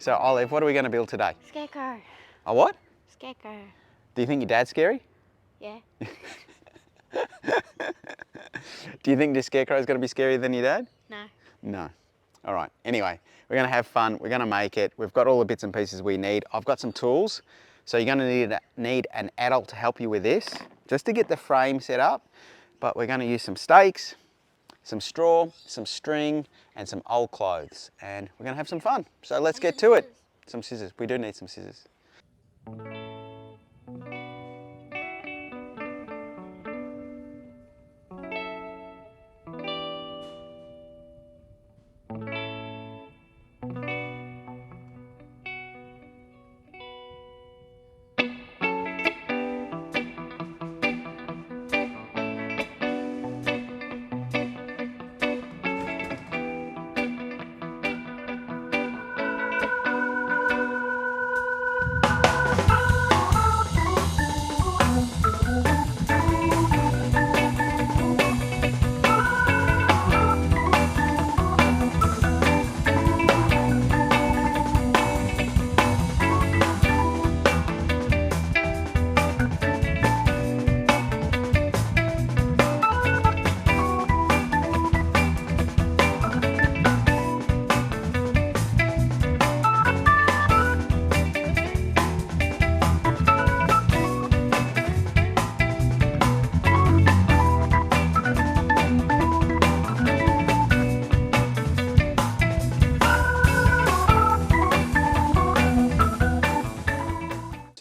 So Olive, what are we going to build today? Scarecrow. A what? Scarecrow. Do you think your dad's scary? Yeah. Do you think the Scarecrow is going to be scarier than your dad? No. No. All right. Anyway, we're going to have fun. We're going to make it. We've got all the bits and pieces we need. I've got some tools. So you're going to need an adult to help you with this, just to get the frame set up. But we're going to use some stakes, some straw, some string, and some old clothes. And we're going to have some fun. So let's get to it. Some scissors. We do need some scissors.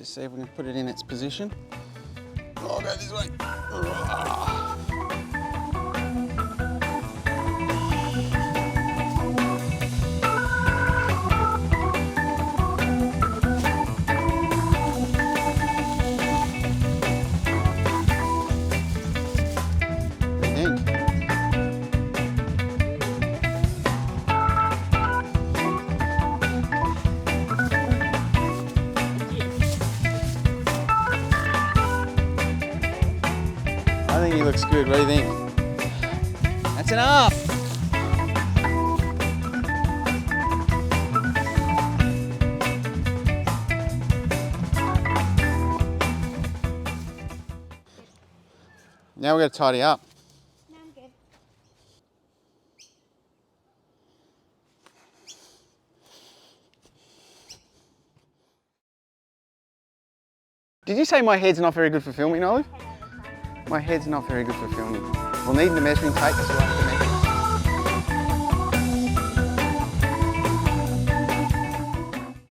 See if we can put it in its position. I'll go this way. I think he looks good. What do you think? That's enough. Now we're going to tidy up. No, I'm good. Did you say my head's not very good for filming, Olive? My head's not very good for filming. We'll need the measuring tape as well.